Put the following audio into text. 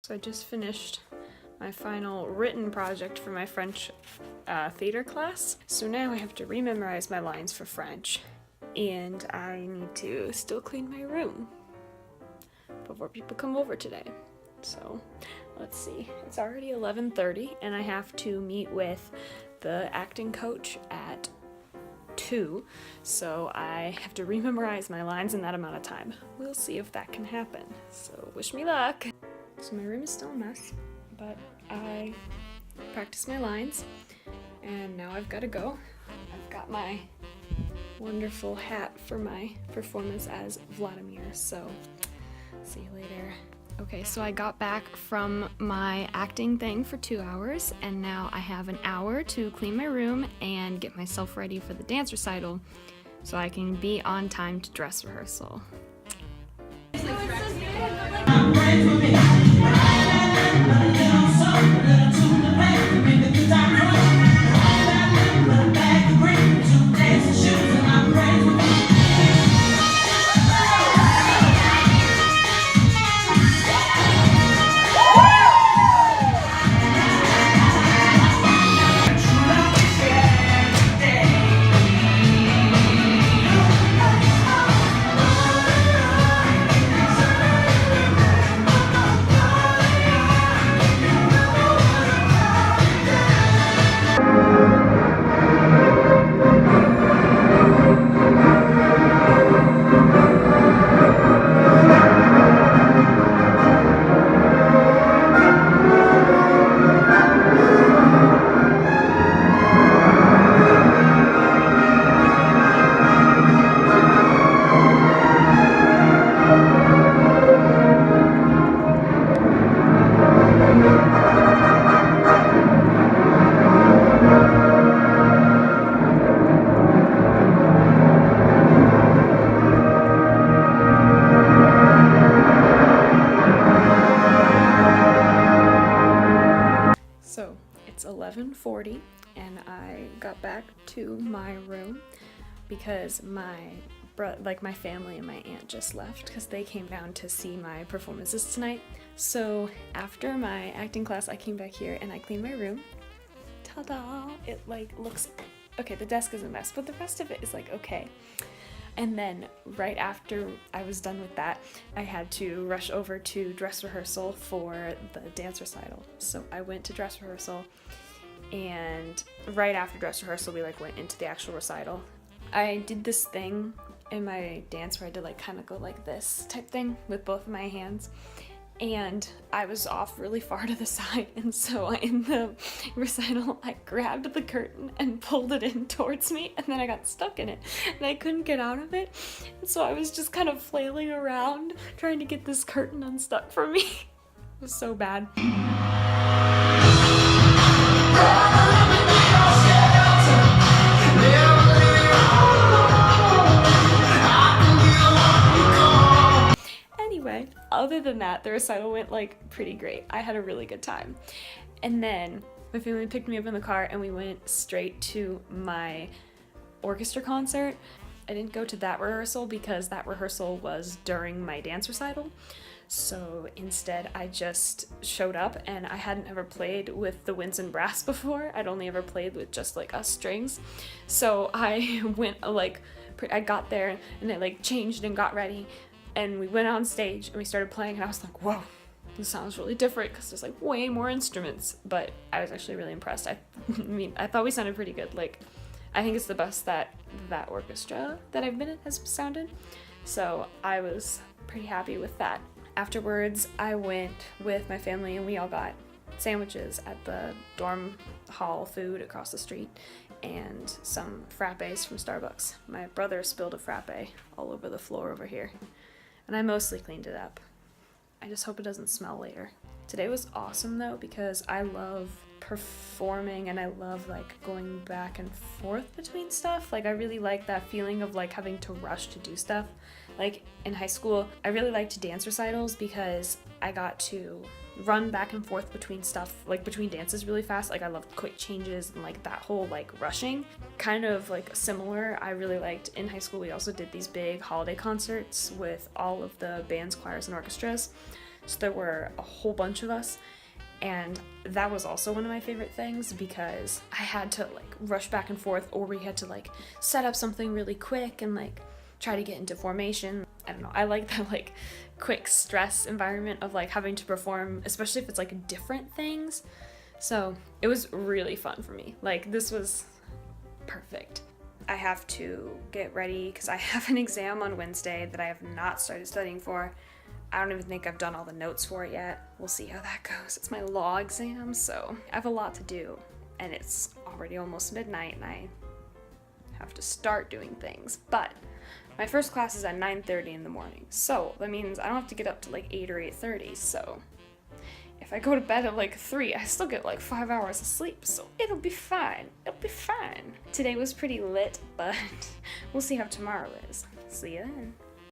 So I just finished my final written project for my French theater class. So now I have to rememorize my lines for French, and I need to still clean my room before people come over today. So let's see, it's already 11:30 and I have to meet with the acting coach at 2, so I have to rememorize my lines in that amount of time. We'll see if that can happen, so wish me luck. So my room is still a mess, but I practiced my lines and now I've got to go. I've got my wonderful hat for my performance as Vladimir, so see you later. Okay, so I got back from my acting thing for 2 hours, and now I have an hour to clean my room and get myself ready for the dance recital so I can be on time to dress rehearsal. So it's 11:40 and I got back to my room because my family and my aunt just left because they came down to see my performances tonight. So after my acting class I came back here and I cleaned my room. Ta-da! It looks okay, the desk is a mess, but the rest of it is okay. And then right after I was done with that, I had to rush over to dress rehearsal for the dance recital. So I went to dress rehearsal, and right after dress rehearsal, we went into the actual recital. I did this thing in my dance where I did kind of go like this type thing with both of my hands. And I was off really far to the side, and so in the recital I grabbed the curtain and pulled it in towards me, and then I got stuck in it and I couldn't get out of it, and so I was just kind of flailing around trying to get this curtain unstuck from me. It was so bad. Anyway, other than that, the recital went pretty great. I had a really good time. And then my family picked me up in the car and we went straight to my orchestra concert. I didn't go to that rehearsal because that rehearsal was during my dance recital. So instead I just showed up, and I hadn't ever played with the winds and brass before. I'd only ever played with just us strings. So I went I got there and I changed and got ready. And we went on stage and we started playing, and I was like, whoa, this sounds really different because there's way more instruments. But I was actually really impressed. I mean, I thought we sounded pretty good. I think it's the best that orchestra that I've been in has sounded. So I was pretty happy with that. Afterwards, I went with my family and we all got sandwiches at the dorm hall food across the street and some frappes from Starbucks. My brother spilled a frappe all over the floor over here, and I mostly cleaned it up. I just hope it doesn't smell later. Today was awesome though, because I love performing and I love going back and forth between stuff. I really like that feeling of having to rush to do stuff. In high school, I really liked dance recitals because I got to run back and forth between stuff, between dances really fast. I loved quick changes and that whole rushing. Kind of similar, I really liked in high school. We also did these big holiday concerts with all of the bands, choirs, and orchestras. So there were a whole bunch of us, and that was also one of my favorite things because I had to like rush back and forth, or we had to like set up something really quick and like try to get into formation. I don't know, I like that like quick stress environment of like having to perform, especially if it's like different things. So it was really fun for me. Like this was perfect. I have to get ready because I have an exam on Wednesday that I have not started studying for. I don't even think I've done all the notes for it yet. We'll see how that goes. It's my law exam, so I have a lot to do, and it's already almost midnight and I have to start doing things. But my first class is at 9:30 in the morning, so that means I don't have to get up to like 8 or 8:30, so if I go to bed at like 3, I still get like 5 hours of sleep, so it'll be fine. It'll be fine. Today was pretty lit, but we'll see how tomorrow is. See you then.